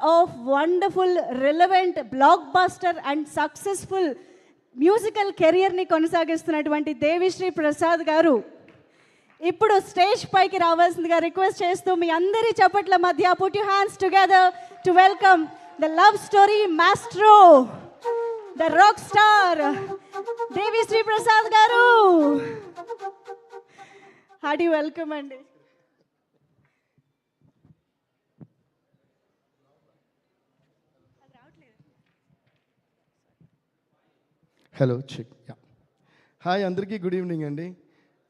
of wonderful, relevant, blockbuster and successful musical కెరియర్ని కొనసాగిస్తున్నటువంటి దేవిశ్రీ ప్రసాద్ గారు ఇప్పుడు స్టేజ్ పైకి రావాల్సిందిగా రిక్వెస్ట్ చేస్తూ మీ అందరి చప్పట్ల మధ్య put you hands together to welcome the love story maestro the rock star Devi Sri Prasad garu. Hearty welcome అండి. Hello check. హాయ్ అందరికీ గుడ్ ఈవినింగ్ అండి.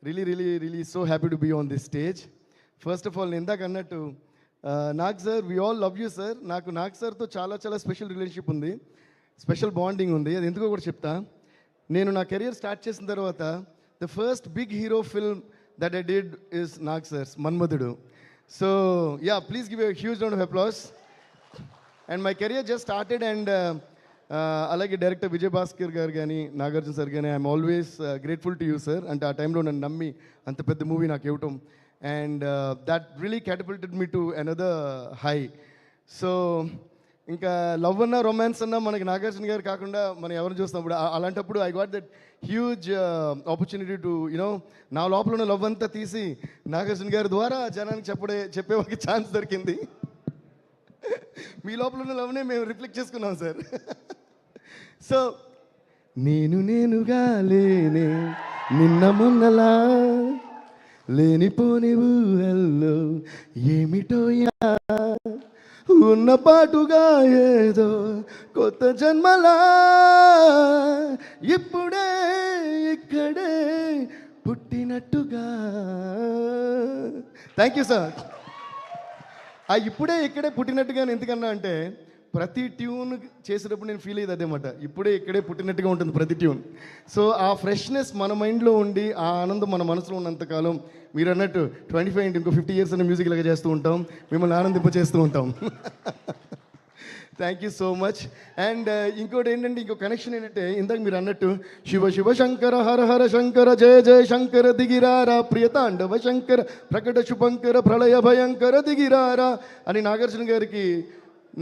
Really so happy to be on this stage. First of all నేను ఇందాక అన్నట్టు Nag sir, we all love you sir. నాకు నాగ్ సార్తో చాలా special relationship ఉంది, స్పెషల్ బాండింగ్ ఉంది. అది ఎందుకో కూడా చెప్తా. నేను నా కెరియర్ స్టార్ట్ చేసిన తర్వాత the first big hero film that I did is Nag sir's Manmadhudu. So ya, please give a huge round of applause. And my career just started. And అలాగే డైరెక్టర్ విజయ్ భాస్కర్ గారు కానీ నాగార్జున సార్ కానీ I'm always grateful to you sir. అంటే ఆ టైంలో నన్ను నమ్మి అంత పెద్ద మూవీ నాకు ఇవ్వటం, and that really catapulted me to another high. So ఇంకా లవ్ అన్నా రొమాన్స్ అన్నా మనకి నాగార్జున గారు కాకుండా మనం ఎవరిని చూస్తాం. అలాంటప్పుడు I got that huge opportunity to you know నా లోపల ఉన్న లవ్ అంతా తీసి నాగార్జున గారి ద్వారా జనానికి చెప్పే ఒక ఛాన్స్ దొరికింది. మీ లోపల ఉన్న లవ్నే మేము రిఫ్లెక్ట్ చేసుకున్నాం సార్. సో నేనుగా లేనే నిన్న మొన్నలా లేనిపోని ఊహల్లో ఏమిటో ఉన్న పాటుగా ఏదో కొత్త జన్మలా ఇప్పుడే ఇక్కడే పుట్టినట్టుగా. Thank you sir. ఇప్పుడే ఇక్కడే పుట్టినట్టుగా ఎందుకన్నా అంటే ప్రతి ట్యూన్ చేసేటప్పుడు నేను ఫీల్ అయ్యేది అదేమాట, ఇప్పుడే ఇక్కడే పుట్టినట్టుగా ఉంటుంది ప్రతి ట్యూన్. సో ఆ ఫ్రెష్నెస్ మన మైండ్లో ఉండి ఆ ఆనందం మన మనసులో ఉన్నంతకాలం మీరు అన్నట్టు 25 ఇంటూ ఇంకో 50 years అనే మ్యూజిక్ లాగా చేస్తూ ఉంటాం, మిమ్మల్ని ఆనందింపచేస్తూ ఉంటాం. Thank you so much. And ఇంకోటి ఏంటంటే, ఇంకో కనెక్షన్ ఏంటంటే, ఇందాక మీరు అన్నట్టు శివ శివ శంకర హర హర శంకర జయ జయ శంకర దిగిరారా ప్రియతాండవ శంకర ప్రకట శుభంకర ప్రళయ భయంకర దిగిరారా అని నాగార్జున గారికి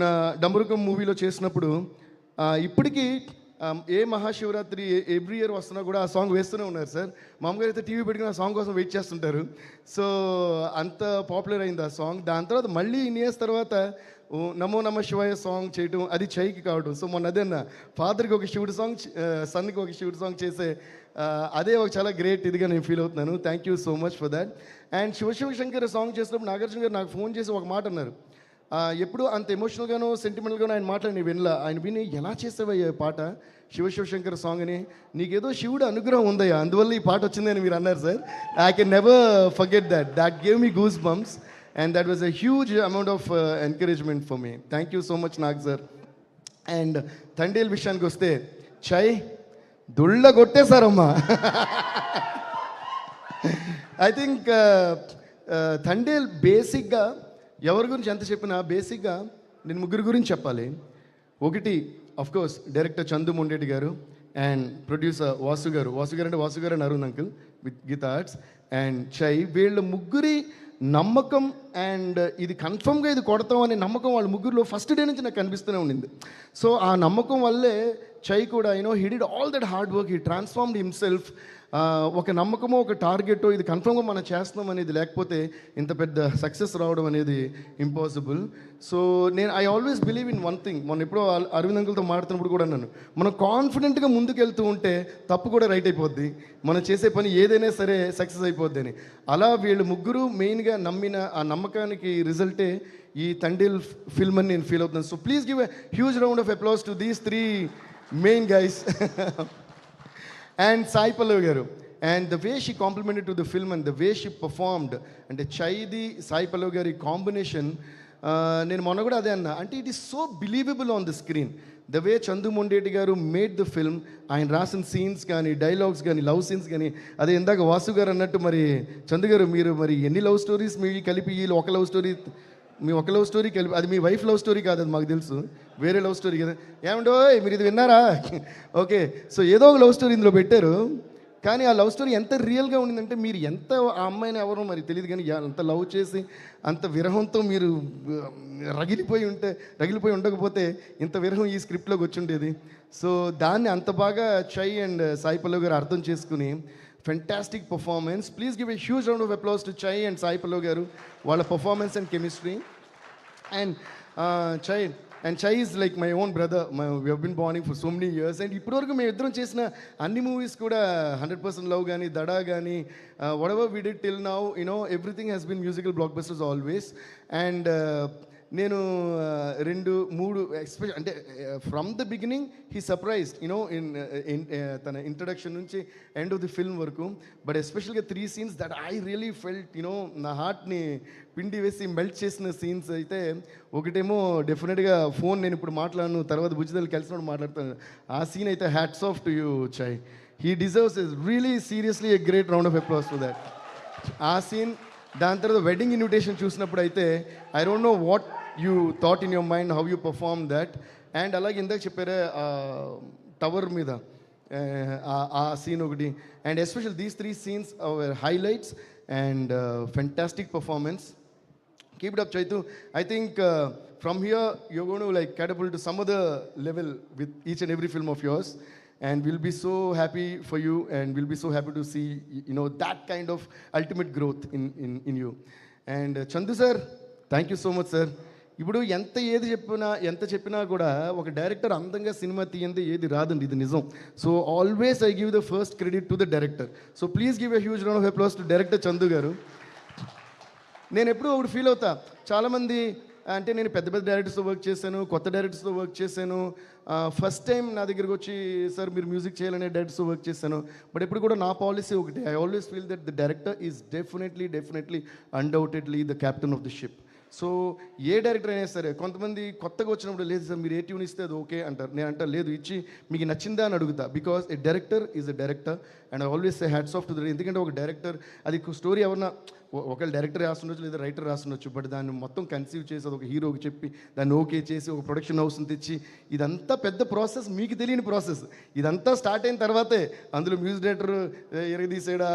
నా డమరుకం మూవీలో చేసినప్పుడు ఇప్పటికీ ఏ మహాశివరాత్రి ఎవ్రీ ఇయర్ వస్తున్నా కూడా ఆ సాంగ్ వేస్తూనే ఉన్నారు సార్. మామూలుగా అయితే టీవీ పెట్టుకుని ఆ సాంగ్ కోసం వెయిట్ చేస్తుంటారు. సో అంత పాపులర్ అయింది ఆ సాంగ్. దాని తర్వాత మళ్ళీ ఇన్ని ఇయర్స్ తర్వాత నమో నమ శివాయ సాంగ్ చేయటం, అది చైకి కావడం. సో మొన్న అదే అన్న, ఫాదర్కి ఒక శివుడు సాంగ్, సన్కి ఒక శివుడు సాంగ్ చేసే అదే ఒక చాలా గ్రేట్ ఇదిగా నేను ఫీల్ అవుతున్నాను. Thank you so much for that. And Shivashankar song చేసినప్పుడు నాగార్జున గారు నాకు ఫోన్ చేసి ఒక మాట అన్నారు. ఎప్పుడు అంత ఎమోషనల్గానో సెంటిమెంటల్గానో ఆయన మాట నేను వినలా. ఆయన విని ఎలా చేసేవయ్యా పాట శివశంకర్ సాంగ్ అని, నీకేదో శివుడు అనుగ్రహం ఉందయ్యా, అందువల్ల ఈ పాట వచ్చిందని మీరు అన్నారు sir. I can never forget that gave me goose bumps. And that was a huge amount of encouragement for me. Thank you so much, Nag sir. And Thandel విషయానికి వస్తే చై దుళ్ళ కొట్టేశారమ్మా. ఐ థింక్ థండేల్ బేసిక్గా ఎవరి గురించి ఎంత చెప్పినా బేసిక్గా నేను ముగ్గురు గురించి చెప్పాలి. ఒకటి of course director Chandu Mondeti garu, and producer Vasu garu అంటే వాసు గారు అని Arun uncle with Geetha Arts and Chai. వీళ్ళ ముగ్గురి నమ్మకం అండ్ ఇది కన్ఫర్మ్గా ఇది కొడతాం అనే నమ్మకం వాళ్ళ ముగ్గురులో ఫస్ట్ డే నుంచి నాకు కనిపిస్తూనే ఉండింది. సో ఆ నమ్మకం వల్లే చై కూడా he did all that hard work, he transformed himself. ఒక నమ్మకమో ఒక టార్గెటో ఇది కన్ఫర్మ్గా మనం చేస్తున్నాం అనేది లేకపోతే ఇంత పెద్ద సక్సెస్ రావడం అనేది impossible. So I always believe in one thing. మొన్న ఎప్పుడో అరవింద్ అంకుల్తో మాడుతున్నప్పుడు కూడా అన్నాను, మనం కాన్ఫిడెంట్గా ముందుకు వెళ్తూ ఉంటే తప్పు కూడా రైట్ అయిపోద్ది, మనం చేసే పని ఏదైనా సరే సక్సెస్ అయిపోద్ది అని. అలా వీళ్ళు ముగ్గురు మెయిన్గా నమ్మిన ఆ నమ్మకానికి రిజల్టే ఈ తండేల్ ఫిల్మ్ అని నేను ఫీల్ అవుతున్నాను. So please give a huge round of applause to these 3 main guys. And Sai Pallavi garu, and the way she complimented to the film and the way she performed, and Chaidi Sai Pallavi gari combination, నేను మొన్న కూడా అదే అన్నా, అంటే it is so believable on the screen the way Chandu Mondeti గారు made the film. ఆయన రాసిన scenes కానీ డైలాగ్స్ కానీ లవ్ సీన్స్ కానీ, అదే ఇందాక వాసు గారు అన్నట్టు మరి చందు గారు మీరు మరి ఎన్ని లవ్ స్టోరీస్ మీ కలిపి వీళ్ళు ఒక లవ్ స్టోరీ కలిపి, అది మీ వైఫ్ లవ్ స్టోరీ కాదు, అది మాకు తెలుసు, వేరే లవ్ స్టోరీ కదా. ఏమంటో మీరు ఇది విన్నారా? ఓకే, సో ఏదో ఒక లవ్ స్టోరీ ఇందులో పెట్టారు. కానీ ఆ లవ్ స్టోరీ ఎంత రియల్గా ఉండిందంటే మీరు ఎంత ఆ అమ్మాయిని ఎవరో మరి తెలియదు కానీ అంత లవ్ చేసి అంత విరహంతో మీరు రగిలిపోయి ఉండకపోతే ఇంత విరహం ఈ స్క్రిప్ట్లోకి వచ్చి ఉండేది. సో దాన్ని అంత బాగా చై అండ్ సాయి పల్లవి గారు అర్థం చేసుకుని fantastic performance. Please give a huge round of applause to చై అండ్ సాయి పల్లవి గారు, వాళ్ళ performance and chemistry. And Chai is like my own brother. We have been bonding for so many years. And ఇప్పటివరకు మేము ఇద్దరం చేసిన అన్ని మూవీస్ కూడా 100% love కానీ దడా కానీ whatever we did till now, everything has been musical blockbusters always. And నేను 2-3 especial అంటే from the beginning he surprised in తన ఇంట్రడక్షన్ నుంచి ఎండ్ ఆఫ్ ది ఫిల్మ్ వరకు. బట్ ఎస్పెషల్గా 3 scenes that I really felt నా హార్ట్ని పిండి వేసి మెల్ట్ చేసిన సీన్స్ అయితే, ఒకటేమో డెఫినెట్గా ఫోన్ నేను ఇప్పుడు మాట్లాడను, తర్వాత బుజ్జిదలు కలిసినప్పుడు మాట్లాడతాను. ఆ సీన్ అయితే hats off to you Chai. He deserves is really seriously a great round of applause for that. ఆ సీన్, దాని తర్వాత వెడ్డింగ్ ఇన్విటేషన్ చూసినప్పుడు అయితే I don't know what you thought in your mind, how you perform that. And అలాగే ఇందాక చెప్పారే tower మీద ఆ సీన్ ఒకటి. అండ్ ఎస్పెషల్ దీస్ 3 scenes are highlights and fantastic performance. Keep it up, Chaitu. I think from here you're going to like catapult to some other level with each and every film of yours, and we'll be so happy for you, and we'll be so happy to see that kind of ultimate growth in you. And Chandu sir, thank you so much sir. ఇప్పుడు ఎంత చెప్పినా కూడా ఒక director అందంగా cinema తీయందే ఏది రాదండి, ఇది నిజం. So always I give the first credit to the director. So please give a huge round of applause to director Chandu గారు. నేను ఎప్పుడూ ఒకటి ఫీల్ అవుతా, చాలామంది అంటే నేను పెద్ద డైరెక్టర్స్తో వర్క్ చేశాను, కొత్త డైరెక్టర్స్తో వర్క్ చేశాను, ఫస్ట్ టైం నా దగ్గరికి వచ్చి సార్ మీరు మ్యూజిక్ చేయాలనే డైరెక్టర్స్తో వర్క్ చేశాను. బట్ ఎప్పుడు కూడా నా పాలసీ ఒకటి, I always feel that the director is definitely undoubtedly the captain of the ship. So A director అయినా సరే, కొంతమంది కొత్తగా వచ్చినప్పుడు లేదు సార్ మీరు ఏ ట్యూన్ ఇస్తే అది ఓకే అంటారు. నేను అంటే లేదు, ఇచ్చి మీకు నచ్చిందా అని అడుగుతా. Because A director is a director and I always say hats off to the. ఎందుకంటే ఒక డైరెక్టర్ అది స్టోరీ ఎవరన్నా ఒకవేళ డైరెక్టర్ రాస్తుండొచ్చు లేదా రైటర్ రాస్తుండొచ్చు, బట్ దాన్ని మొత్తం కన్సీవ్ చేసి అది ఒక హీరోకి చెప్పి దాన్ని ఓకే చేసి ఒక ప్రొడక్షన్ హౌస్ని తెచ్చి, ఇదంతా పెద్ద ప్రాసెస్, మీకు తెలియని ప్రాసెస్. ఇదంతా స్టార్ట్ అయిన తర్వాతే అందులో మ్యూజిక్ డైరెక్టర్ ఎరగదీసాడా,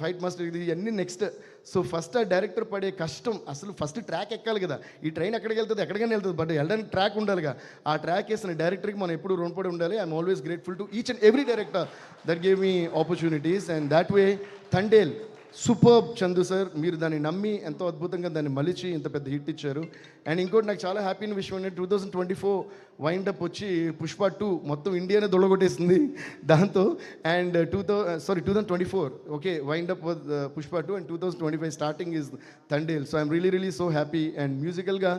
ఫైట్ మాస్టర్ ఇది ఇవన్నీ నెక్స్ట్. సో ఫస్ట్ ఆ డైరెక్టర్ పడే కష్టం, అసలు ఫస్ట్ ట్రాక్ ఎక్కాలి కదా. ఈ ట్రైన్ ఎక్కడికి వెళ్తుంది, ఎక్కడికైనా వెళ్తుంది, బట్ వెళ్ళడానికి ట్రాక్ ఉండాలిగా. ఆ ట్రాక్ వేసిన డైరెక్టర్కి మనం ఎప్పుడు రుణపడి ఉండాలి. I'm always grateful to each and every director that gave me opportunities. And that way Thandel superb Chandu sir, మీరు దాన్ని నమ్మి ఎంతో అద్భుతంగా దాన్ని మలిచి ఇంత పెద్ద హిట్ ఇచ్చారు. అండ్ ఇంకోటి నాకు చాలా హ్యాపీ అయిన విషయం ఏంటంటే 2024 వైండప్ వచ్చి పుష్ప 2 మొత్తం ఇండియానే దొల్లగొట్టేసింది దాంతో. And 2024 okay windup Pushpa 2 and 2025 starting is Thandel. So I'm really so happy. And మ్యూజికల్గా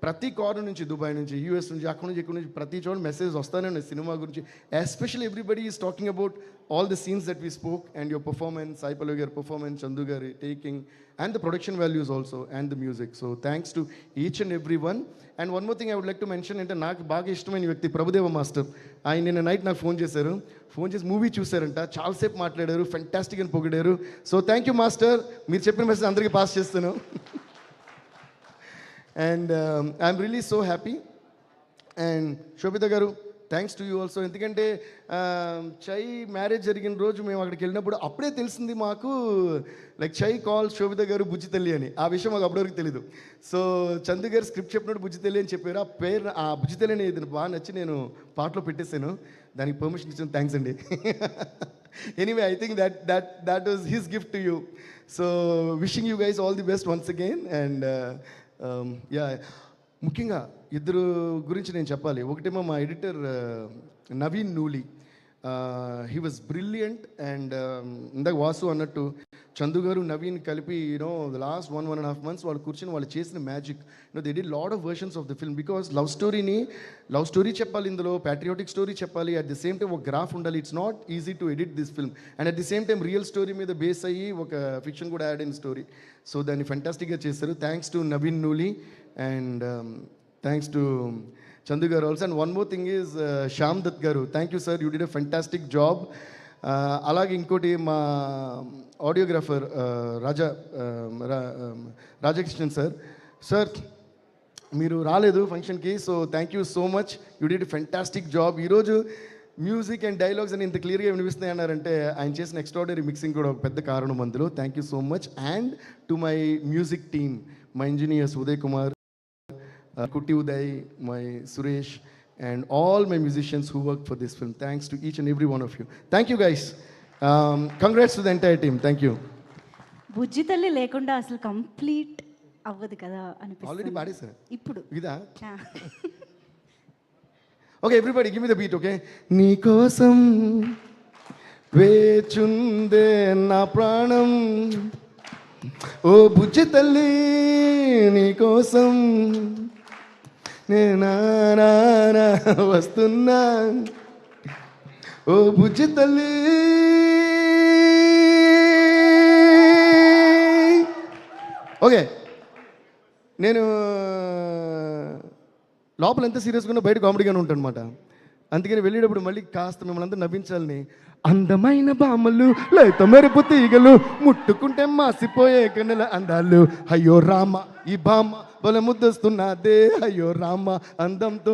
ప్రతి కార్నర్ నుంచి, దుబాయ్ నుంచి, యూఎస్ నుంచి, అక్కడ నుంచి, ఇక్కడ నుంచి ప్రతి చోట మెసేజ్ వస్తానే ఉన్నాయి సినిమా గురించి. Especially everybody is talking about all the scenes that we spoke and your performance, Sai Pallavi గారి పర్ఫార్మెన్స్, చందు గారి taking and the production values also and the music. So thanks to each and every one. And one more thing I would like to mention, అంటే నాకు బాగా ఇష్టమైన వ్యక్తి Prabhudeva master. ఆయన నిన్న night నాకు ఫోన్ చేసి మూవీ చూశారంట, చాలాసేపు మాట్లాడారు, ఫెంటాస్టిక్ అని పొగిడారు. సో థ్యాంక్ యూ మాస్టర్, మీరు చెప్పిన మెసేజ్ అందరికీ పాస్ చేస్తాను. And I'm really so happy. And Sobhita garu, thanks to you also. ఎందుకంటే చై మ్యారేజ్ జరిగిన రోజు మేము అక్కడికి వెళ్ళినప్పుడు అప్పుడే తెలిసింది మాకు, లైక్ చై కాల్ శోభిత గారు బుజ్జి తల్లి అని. ఆ విషయం మాకు అప్పటివరకు తెలీదు. సో చందు గారు స్క్రిప్ట్ చెప్పినట్టు బుజ్జి తల్లి అని చెప్పారు. ఆ పేరు, ఆ బుజ్జి తల్లి అనేది బాగా నచ్చి నేను పాటలో పెట్టేశాను. దానికి పర్మిషన్ ఇచ్చిన థ్యాంక్స్ అండి. Anyway I think that was his gift to you. So wishing you guys all the best once again. And yeah, ముఖ్యంగా ఇద్దరు గురించి నేను చెప్పాలి. ఒకటేమో మా editor Naveen Nooli, he was brilliant. And ఇందాక వాసు అన్నట్టు చందు గారు నవీన్ కలిపి ద లాస్ట్ 1.5 months వాళ్ళు కూర్చొని వాళ్ళు చేసిన magic. They did lot of versions of the film. Because love story చెప్పాలి, ఇందులో ప్యాట్రియాటిక్ స్టోరీ చెప్పాలి, అట్ ది సేమ్ టైం ఒక గ్రాఫ్ ఉండాలి. It's not easy to edit this film. And at the same time real story మీద base అయ్యి ఒక fiction కూడా add అయిన స్టోరీ. సో దాన్ని ఫెంటాస్టిక్గా చేశారు. Thanks to Naveen Nooli and thanks to Chandu garu also. And one more thing is Shyam Dutt garu, thank you sir, you did a fantastic job. అలాగే ఇంకోటి మా ఆడియోగ్రాఫర్ రాజకృష్ణన్ సార్ మీరు రాలేదు ఫంక్షన్కి. So thank you so much, you did fantastic job. ఈరోజు మ్యూజిక్ అండ్ డైలాగ్స్ అని ఇంత క్లియర్గా వినిపిస్తున్నాయి అన్నారంటే ఆయన చేసిన ఎక్స్ట్రాడనరీ మిక్సింగ్ కూడా ఒక పెద్ద కారణం అందులో. Thank you so much. And to my music team, my engineers Uday Kumar, Kutti Uday, my Suresh, and all my musicians who worked for this film. Thanks to each and every one of you. Thank you guys. Congrats to the entire team. Thank you. బుజ్జి తల్లి లేకుండా అసలు complete అవ్వదు కదా అనిపిస్తుంది. Already పాడేసా ఇప్పుడు ఇదా? Okay, everybody give me the beat, okay? నీ కోసం వేచుందే నా ప్రాణం, ఓ బుజ్జి తల్లి నీ కోసం నేనా వస్తున్నా, ఓ బుజ్జి తల్లి. ఓకే, నేను లోపల ఎంత సీరియస్గా ఉన్నా బయట కామెడీగానే ఉంటాను అనమాట. అందుకని వెళ్ళేటప్పుడు మళ్ళీ కాస్త మిమ్మల్ని అంతా నవ్వించాలని, అందమైన బామ్మలు లేత మెరుపు తీగలు ముట్టుకుంటే మాసిపోయే కన్నెల అందాలు, అయ్యో రామ ఈ బామ్మ బల ముద్దొస్తున్నదే, అయ్యో రామ అందంతో